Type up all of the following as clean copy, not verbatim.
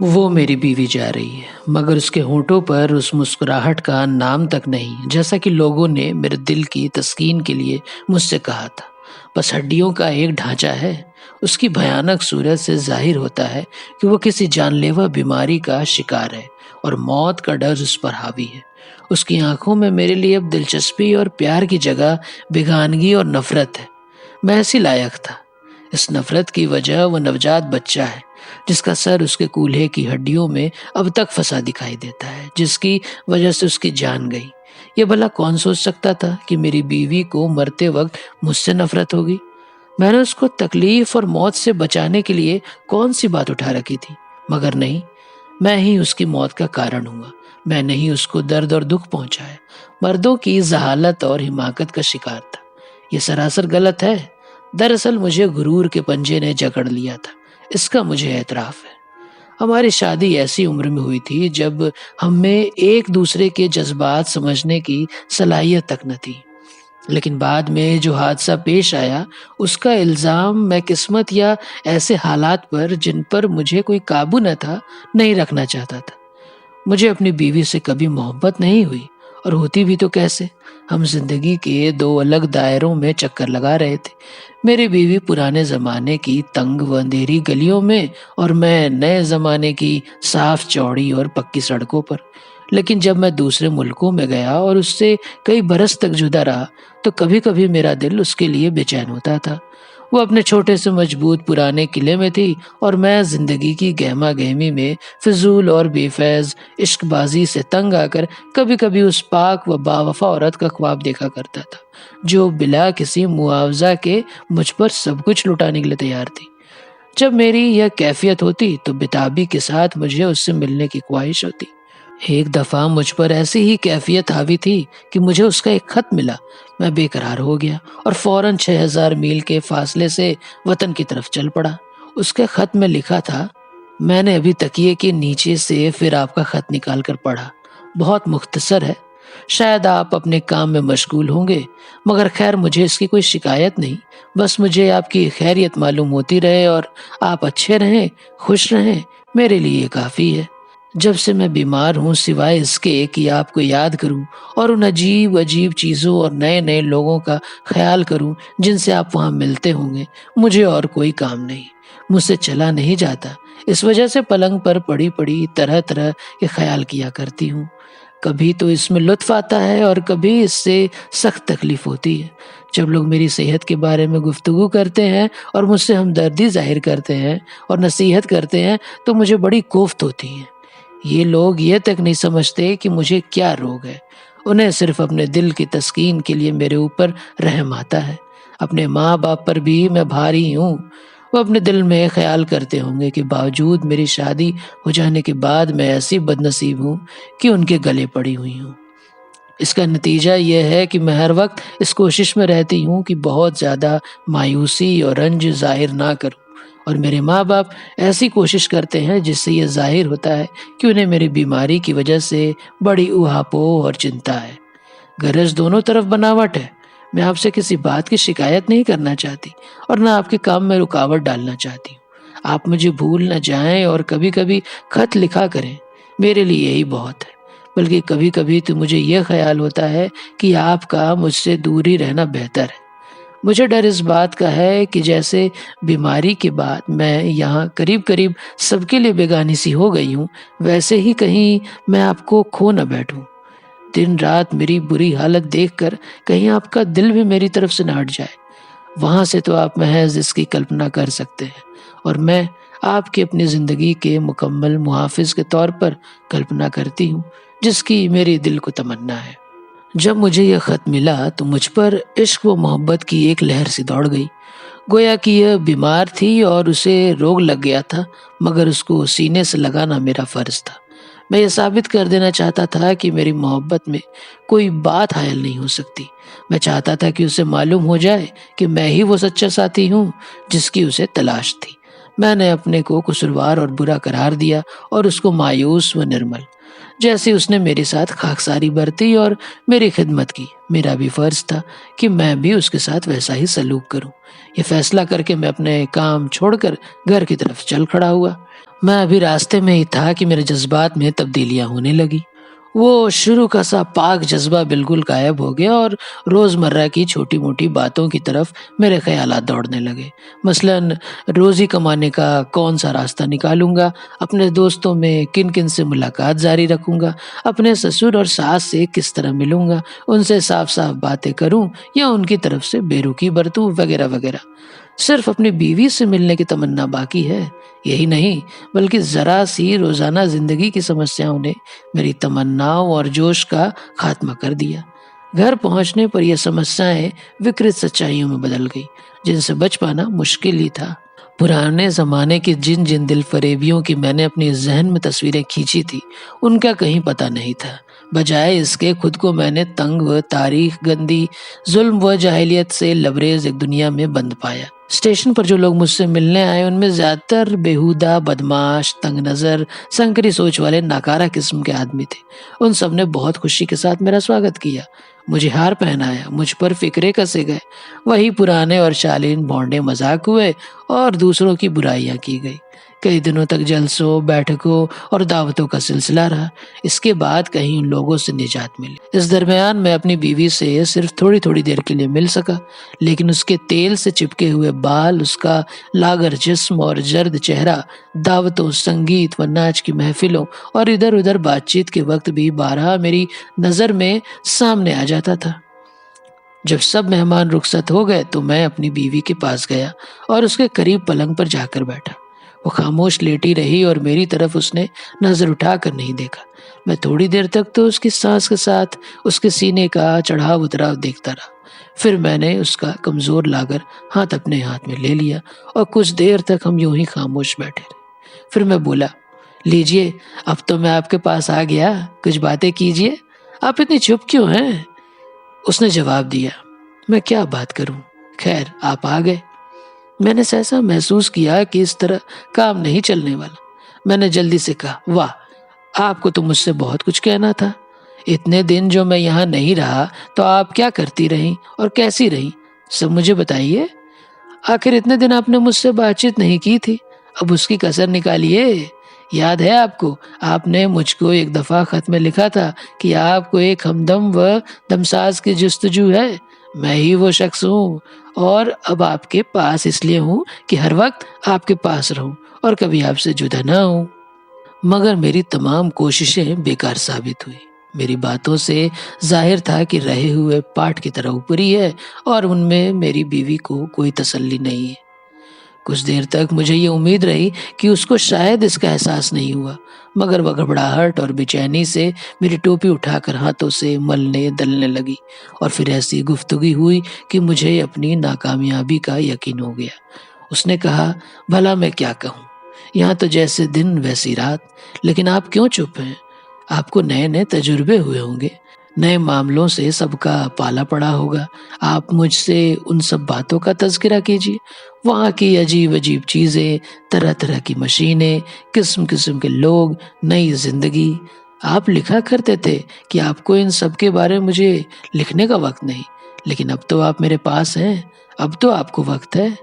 वो मेरी बीवी जा रही है, मगर उसके होठों पर उस मुस्कुराहट का नाम तक नहीं, जैसा कि लोगों ने मेरे दिल की तस्कीन के लिए मुझसे कहा था। बस हड्डियों का एक ढांचा है। उसकी भयानक सूरत से ज़ाहिर होता है कि वो किसी जानलेवा बीमारी का शिकार है और मौत का डर उस पर हावी है। उसकी आंखों में मेरे लिए अब दिलचस्पी और प्यार की जगह बेगानगी और नफरत है। मैं ऐसी लायक था। इस नफरत की वजह वो नवजात बच्चा है, जिसका सर उसके कूल्हे की हड्डियों में अब तक फंसा दिखाई देता है, जिसकी वजह से उसकी जान गई। ये भला कौन सोच सकता था कि मेरी बीवी को मरते वक्त मुझसे नफरत होगी। मैंने उसको तकलीफ और मौत से बचाने के लिए कौन सी बात उठा रखी थी, मगर नहीं, मैं ही उसकी मौत का कारण हुआ। मैंने ही उसको दर्द और दुख पहुंचाया। मर्दों की जहालत और हिमाकत का शिकार था। ये सरासर गलत है। दरअसल मुझे गुरूर के पंजे ने जकड़ लिया था, इसका मुझे एतराफ है। हमारी शादी ऐसी उम्र में हुई थी जब हमें एक दूसरे के जज्बात समझने की सलाहियत तक न थी। लेकिन बाद में जो हादसा पेश आया, उसका इल्ज़ाम मैं किस्मत या ऐसे हालात पर जिन पर मुझे कोई काबू न था, नहीं रखना चाहता था। मुझे अपनी बीवी से कभी मोहब्बत नहीं हुई, और होती भी तो कैसे। हम जिंदगी के दो अलग दायरों में चक्कर लगा रहे थे। मेरी बीवी पुराने जमाने की तंग व अंधेरी गलियों में, और मैं नए जमाने की साफ चौड़ी और पक्की सड़कों पर। लेकिन जब मैं दूसरे मुल्कों में गया और उससे कई बरस तक जुदा रहा, तो कभी कभी मेरा दिल उसके लिए बेचैन होता था। वो अपने छोटे से मजबूत पुराने किले में थी, और मैं जिंदगी की गहमा गहमी में फिजूल और बेफैज इश्कबाजी से तंग आकर कभी कभी उस पाक व बावफा औरत का ख्वाब देखा करता था, जो बिला किसी मुआवजा के मुझ पर सब कुछ लुटाने के लिए तैयार थी। जब मेरी यह कैफियत होती तो बेताबी के साथ मुझे उससे मिलने की ख्वाहिश होती। एक दफा मुझ पर ऐसी ही कैफियत हावी थी कि मुझे उसका एक खत मिला। मैं बेकरार हो गया और फौरन 6000 मील के फासले से वतन की तरफ चल पड़ा। उसके खत में लिखा था। मैंने अभी तकिए के नीचे से फिर आपका खत निकाल कर पढ़ा। बहुत मुख्तसर है। शायद आप अपने काम में मशगूल होंगे, मगर खैर मुझे इसकी कोई शिकायत नहीं। बस मुझे आपकी खैरियत मालूम होती रहे और आप अच्छे रहें, खुश रहें, मेरे लिए ये काफ़ी है। जब से मैं बीमार हूँ, सिवाय इसके कि आपको याद करूँ और उन अजीब अजीब चीज़ों और नए नए लोगों का ख्याल करूँ जिनसे आप वहाँ मिलते होंगे, मुझे और कोई काम नहीं। मुझसे चला नहीं जाता। इस वजह से पलंग पर पड़ी पड़ी तरह तरह के ख्याल किया करती हूँ। कभी तो इसमें लुत्फ आता है और कभी इससे सख्त तकलीफ होती है। जब लोग मेरी सेहत के बारे में गुफ्तगू करते हैं और मुझसे हमदर्दी जाहिर करते हैं और नसीहत करते हैं, तो मुझे बड़ी कोफ्त होती है। ये लोग ये तक नहीं समझते कि मुझे क्या रोग है। उन्हें सिर्फ अपने दिल की तस्कीन के लिए मेरे ऊपर रहम आता है। अपने माँ बाप पर भी मैं भारी हूँ। वो अपने दिल में ख्याल करते होंगे कि बावजूद मेरी शादी हो जाने के बाद मैं ऐसी बदनसीब हूँ कि उनके गले पड़ी हुई हूँ। इसका नतीजा यह है कि मैं हर वक्त इस कोशिश में रहती हूँ कि बहुत ज़्यादा मायूसी और रंज ज़ाहिर ना करूँ, और मेरे माँ बाप ऐसी कोशिश करते हैं जिससे ये ज़ाहिर होता है कि उन्हें मेरी बीमारी की वजह से बड़ी ऊहापोह और चिंता है। गरज दोनों तरफ बनावट है। मैं आपसे किसी बात की शिकायत नहीं करना चाहती और ना आपके काम में रुकावट डालना चाहती हूँ। आप मुझे भूल न जाएं और कभी कभी खत लिखा करें, मेरे लिए यही बहुत है। बल्कि कभी कभी तो मुझे यह ख्याल होता है कि आपका मुझसे दूर ही रहना बेहतर है। मुझे डर इस बात का है कि जैसे बीमारी के बाद मैं यहाँ करीब करीब सबके लिए बेगानी सी हो गई हूँ, वैसे ही कहीं मैं आपको खो न बैठूं। दिन रात मेरी बुरी हालत देखकर कहीं आपका दिल भी मेरी तरफ से न हट जाए। वहां से तो आप महज इसकी कल्पना कर सकते हैं, और मैं आपकी अपनी जिंदगी के मुकम्मल मुहाफिज के तौर पर कल्पना करती हूँ, जिसकी मेरे दिल को तमन्ना है। जब मुझे यह खत मिला तो मुझ पर इश्क व मोहब्बत की एक लहर सी दौड़ गई। गोया कि यह बीमार थी और उसे रोग लग गया था, मगर उसको सीने से लगाना मेरा फर्ज था। मैं ये साबित कर देना चाहता था कि मेरी मोहब्बत में कोई बात हायल नहीं हो सकती। मैं चाहता था कि उसे मालूम हो जाए कि मैं ही वो सच्चा साथी हूँ जिसकी उसे तलाश थी। मैंने अपने को कसूरवार और बुरा करार दिया और उसको मायूस व निर्मल। जैसे उसने मेरे साथ खाकसारी बरती और मेरी खिदमत की, मेरा भी फर्ज था कि मैं भी उसके साथ वैसा ही सलूक करूं। ये फैसला करके मैं अपने काम छोड़कर घर की तरफ चल खड़ा हुआ। मैं अभी रास्ते में ही था कि मेरे जज़्बात में तब्दीलियाँ होने लगी। वो शुरू का सा पाक जज़्बा बिल्कुल गायब हो गया और रोज़मर्रा की छोटी-मोटी बातों की तरफ मेरे ख़यालात दौड़ने लगे। मसलन रोज़ी कमाने का कौन-सा रास्ता निकालूँगा, अपने दोस्तों में किन-किन से मुलाकात जारी रखूँगा, अपने ससुर और सास से किस तरह मिलूँगा, उनसे साफ-साफ बातें करूँ या उनकी तरफ से बेरुखी बरतूँ वग़ैरह-वग़ैरह। सिर्फ़ अपनी बीवी से मिलने की तमन्ना बाकी है। यही नहीं, बल्कि ज़रा-सी रोज़ाना ज़िंदगी की समस्याओं ने मेरी तमन्नाओं और जोश का खात्मा कर दिया। घर पहुँचने पर ये समस्याएँ विकृत सच्चाइयों में बदल गई, जिनसे बच पाना मुश्किल ही था। पुराने ज़माने की जिन-जिन दिल-फ़रेबियों की मैंने अपने ज़हन में तस्वीरें खींची थी, उनका कहीं पता नहीं था। बजाय इसके खुद को मैंने तंग व तारीख गंदी, ज़ुल्म व जाहिलियत से लबरेज़ एक दुनिया में बंद पाया। स्टेशन पर जो लोग मुझसे मिलने आए, उनमें ज़्यादातर बेहुदा, बदमाश, तंग नज़र, संकरी सोच वाले नाकारा किस्म के आदमी थे। उन सब ने बहुत खुशी के साथ मेरा स्वागत किया। मुझे हार पहनाया, मुझ पर फ़िक्रे कसे गए। वही पुराने और शालीन भौंडे मज़ाक हुए और दूसरों की बुराइयाँ की गई। कई दिनों तक जलसों, बैठकों और दावतों का सिलसिला रहा। इसके बाद कहीं उन लोगों से निजात मिली। इस दरमियान मैं अपनी बीवी से सिर्फ थोड़ी-थोड़ी देर के लिए मिल सका, लेकिन उसके तेल से चिपके हुए बाल, उसका लागर जिस्म और जर्द चेहरा दावतों, संगीत व नाच की महफ़िलों और इधर-उधर बातचीत के वक़्त भी बारहा मेरी नज़र में सामने आ जाता था। जब सब मेहमान रुखसत हो गए तो मैं अपनी बीवी के पास गया और उसके करीब पलंग पर जाकर बैठा। वो खामोश लेटी रही और मेरी तरफ उसने नज़र उठाकर नहीं देखा। मैं थोड़ी देर तक तो उसकी सांस के साथ उसके सीने का चढ़ाव-उतराव देखता रहा। फिर मैंने उसका कमज़ोर लागर हाथ अपने हाथ में ले लिया और कुछ देर तक हम यूं ही खामोश बैठे रहे। फिर मैं बोला, लीजिए, अब तो मैं आपके पास आ गया, कुछ बातें कीजिए। आप इतनी चुप क्यों हैं? उसने जवाब दिया, मैं क्या बात करूं? खैर, आप आ गए। मैंने सहसा महसूस किया कि इस तरह काम नहीं चलने वाला। मैंने जल्दी से कहा, वाह! आपको तो मुझसे बहुत कुछ कहना था। इतने दिन जो मैं यहाँ नहीं रहा, तो आप क्या करती रहीं और कैसी रहीं? सब मुझे बताइए। आखिर इतने दिन आपने मुझसे बातचीत नहीं की थी, अब उसकी कसर निकालिए। याद है आपको, आपने मुझको एक दफ़ा ख़त में लिखा था कि आपको एक हमदम व दमसाज की जुस्तजू है। मैं ही वो शख्स हूँ और अब आपके पास इसलिए हूँ कि हर वक्त आपके पास रहूँ और कभी आपसे जुदा ना हूँ। मगर मेरी तमाम कोशिशें बेकार साबित हुई। मेरी बातों से ज़ाहिर था कि रहे हुए पाठ की तरह ऊपरी है और उनमें मेरी बीवी को कोई तसल्ली नहीं है। कुछ देर तक मुझे ये उम्मीद रही कि उसको शायद इसका एहसास नहीं हुआ, मगर वह घबराहट और बेचैनी से मेरी टोपी उठाकर हाथों से मलने दलने लगी और फिर ऐसी गुफ्तगू हुई कि मुझे अपनी नाकामयाबी का यकीन हो गया। उसने कहा, भला मैं क्या कहूँ? यहाँ तो जैसे दिन वैसी रात, लेकिन आप क्यों चुप हैं? आपको नए-नए तजुर्बे हुए होंगे, नए मामलों से सबका पाला पड़ा होगा। आप मुझसे उन सब बातों का तज़किरा कीजिए। वहाँ की अजीब-अजीब चीज़ें, तरह-तरह की मशीनें, किस्म-किस्म के लोग, नई ज़िंदगी। आप लिखा करते थे कि आपको इन सब के बारे में मुझे लिखने का वक़्त नहीं, लेकिन अब तो आप मेरे पास हैं, अब तो आपको वक़्त है।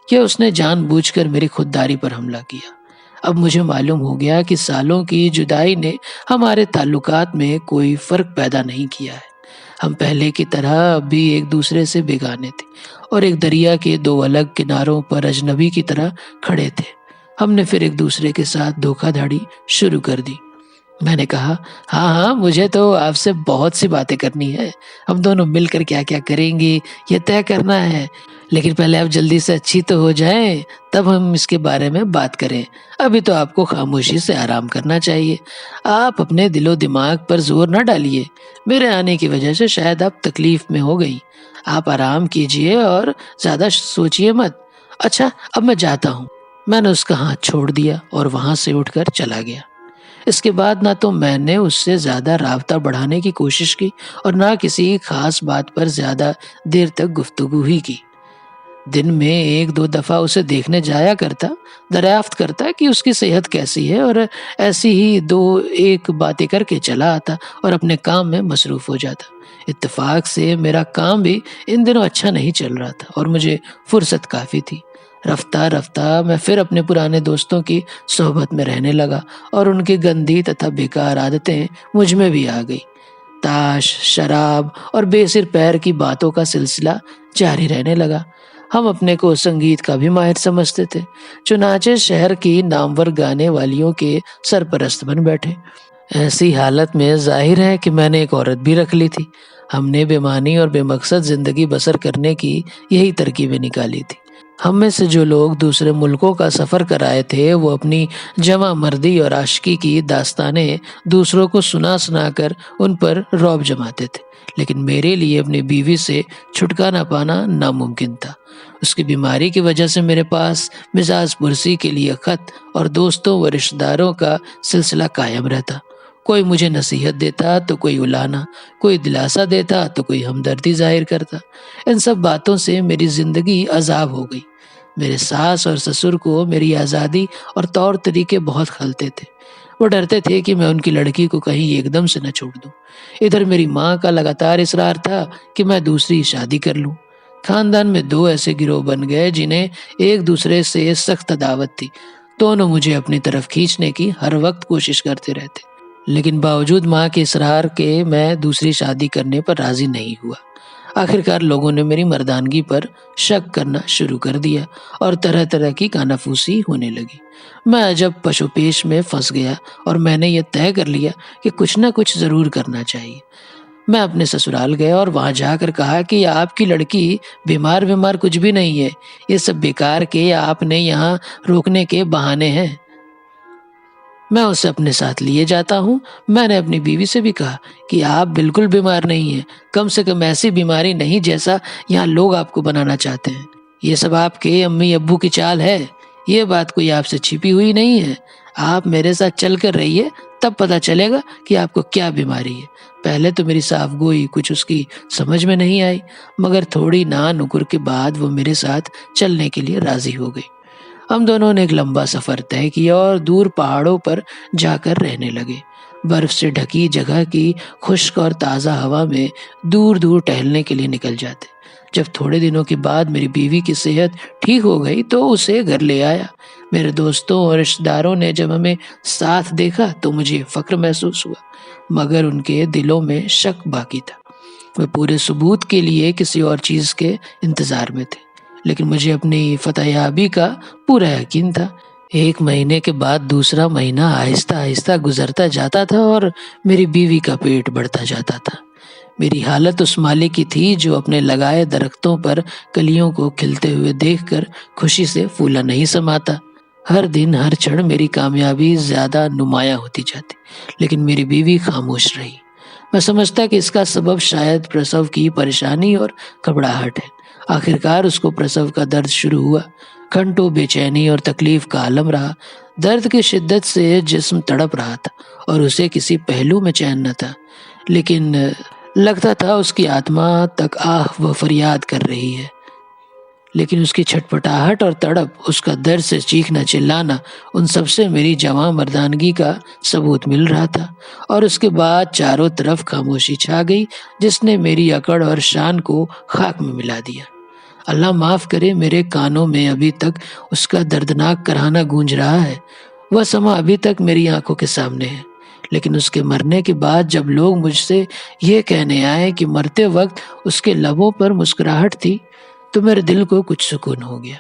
क्या उसने जानबूझकर मेरी खुददारी पर हमला किया? अब मुझे मालूम हो गया कि सालों की जुदाई ने हमारे ताल्लुकात में कोई फ़र्क पैदा नहीं किया है। हम पहले की तरह अब भी एक दूसरे से बेगाने थे और एक दरिया के दो अलग किनारों पर अजनबी की तरह खड़े थे। हमने फिर एक दूसरे के साथ धोखाधड़ी शुरू कर दी। मैंने कहा, हाँ हाँ, मुझे तो आपसे बहुत सी बातें करनी है। हम दोनों मिलकर क्या क्या करेंगे ये तय करना है, लेकिन पहले आप जल्दी से अच्छी तो हो जाएं, तब हम इसके बारे में बात करें। अभी तो आपको खामोशी से आराम करना चाहिए। आप अपने दिलो दिमाग पर जोर न डालिए। मेरे आने की वजह से शायद आप तकलीफ में हो गई। आप आराम कीजिए और ज़्यादा सोचिए मत। अच्छा, अब मैं जाता हूँ। मैंने उसका हाथ छोड़ दिया और वहाँ से उठकर चला गया। इसके बाद ना तो मैंने उससे ज़्यादा राबता बढ़ाने की कोशिश की और ना किसी खास बात पर ज़्यादा देर तक गुफ्तगू ही की। दिन में 1-2 दफ़ा उसे देखने जाया करता, दरियाफ्त करता कि उसकी सेहत कैसी है और ऐसी ही 2-1 बातें करके चला आता और अपने काम में मसरूफ़ हो जाता। इत्तेफ़ाक से मेरा काम भी इन दिनों अच्छा नहीं चल रहा था और मुझे फ़ुर्सत काफ़ी थी। रफ्ता रफ्ता मैं फिर अपने पुराने दोस्तों की सोहबत में रहने लगा और उनकी गंदी तथा बेकार आदतें मुझ में भी आ गई। ताश, शराब और बेसिर पैर की बातों का सिलसिला जारी रहने लगा। हम अपने को संगीत का भी माहिर समझते थे, चुनाचे शहर की नामवर गाने वालियों के सरपरस्त बन बैठे। ऐसी हालत में जाहिर है कि मैंने एक औरत भी रख ली थी। हमने बेमानी और बेमकसद जिंदगी बसर करने की यही तरकीबें निकाली थी। हम में से जो लोग दूसरे मुल्कों का सफ़र कर आए थे वो अपनी जमा मर्दी और आशिकी की दास्तानें दूसरों को सुना सुना कर उन पर रौब जमाते थे, लेकिन मेरे लिए अपनी बीवी से छुटकारा पाना नामुमकिन था। उसकी बीमारी की वजह से मेरे पास मिजाज पुरसी के लिए खत और दोस्तों व रिश्तेदारों का सिलसिला कायम रहता। कोई मुझे नसीहत देता तो कोई उलाना, कोई दिलासा देता तो कोई हमदर्दी जाहिर करता। इन सब बातों से मेरी जिंदगी अजाब हो गई। मेरे सास और ससुर को मेरी आज़ादी और तौर तरीके बहुत खलते थे। वो डरते थे कि मैं उनकी लड़की को कहीं एकदम से न छोड़ दूं। इधर मेरी माँ का लगातार इसरार था कि मैं दूसरी शादी कर लूं। खानदान में दो ऐसे गिरोह बन गए जिन्हें एक दूसरे से सख्त दावत थी। दोनों मुझे अपनी तरफ खींचने की हर वक्त कोशिश करते रहते, लेकिन बावजूद माँ के इसरार के मैं दूसरी शादी करने पर राजी नहीं हुआ। आखिरकार लोगों ने मेरी मर्दानगी पर शक करना शुरू कर दिया और तरह तरह की कानाफूसी होने लगी। मैं अजब पशुपेश में फंस गया और मैंने ये तय कर लिया कि कुछ ना कुछ ज़रूर करना चाहिए। मैं अपने ससुराल गया और वहाँ जाकर कहा कि आपकी लड़की बीमार बीमार कुछ भी नहीं है, ये सब बेकार के आपने यहाँ रोकने के बहाने हैं। मैं उसे अपने साथ लिए जाता हूँ। मैंने अपनी बीवी से भी कहा कि आप बिल्कुल बीमार नहीं हैं, कम से कम ऐसी बीमारी नहीं जैसा यहाँ लोग आपको बनाना चाहते हैं। ये सब आपके अम्मी अब्बू की चाल है, ये बात कोई आपसे छिपी हुई नहीं है। आप मेरे साथ चल कर रहिए, तब पता चलेगा कि आपको क्या बीमारी है। पहले तो मेरी साफ गोई कुछ उसकी समझ में नहीं आई, मगर थोड़ी ना नुकुर के बाद वो मेरे साथ चलने के लिए राजी हो गई। हम दोनों ने एक लंबा सफर तय किया और दूर पहाड़ों पर जाकर रहने लगे। बर्फ से ढकी जगह की खुश्क और ताज़ा हवा में दूर दूर टहलने के लिए निकल जाते। जब थोड़े दिनों के बाद मेरी बीवी की सेहत ठीक हो गई तो उसे घर ले आया। मेरे दोस्तों और रिश्तेदारों ने जब हमें साथ देखा तो मुझे फक्र महसूस हुआ, मगर उनके दिलों में शक बाकी था। वे पूरे सबूत के लिए किसी और चीज़ के इंतज़ार में थे, लेकिन मुझे अपनी फतहयाबी का पूरा यकीन था। एक महीने के बाद दूसरा महीना आहिस्ता आहिस्ता गुजरता जाता था और मेरी बीवी का पेट बढ़ता जाता था। मेरी हालत उस माली की थी जो अपने लगाए दरख्तों पर कलियों को खिलते हुए देखकर खुशी से फूला नहीं समाता। हर दिन हर क्षण मेरी कामयाबी ज्यादा नुमाया होती जाती, लेकिन मेरी बीवी खामोश रही। मैं समझता कि इसका सबब शायद प्रसव की परेशानी और घबराहट है। आखिरकार उसको प्रसव का दर्द शुरू हुआ। घंटों बेचैनी और तकलीफ का आलम रहा। दर्द की शिद्दत से जिस्म तड़प रहा था और उसे किसी पहलू में चैन न था, लेकिन लगता था उसकी आत्मा तक आह व फरियाद कर रही है। लेकिन उसकी छटपटाहट और तड़प, उसका दर्द से चीखना चिल्लाना, उन सबसे मेरी जवां मर्दानगी का सबूत मिल रहा था। और उसके बाद चारों तरफ खामोशी छा गई जिसने मेरी अकड़ और शान को खाक में मिला दिया। अल्लाह माफ करे, मेरे कानों में अभी तक उसका दर्दनाक कराहना गूंज रहा है। वह समा अभी तक मेरी आंखों के सामने है। लेकिन उसके मरने के बाद जब लोग मुझसे ये कहने आए कि मरते वक्त उसके लबों पर मुस्कुराहट थी, तो मेरे दिल को कुछ सुकून हो गया।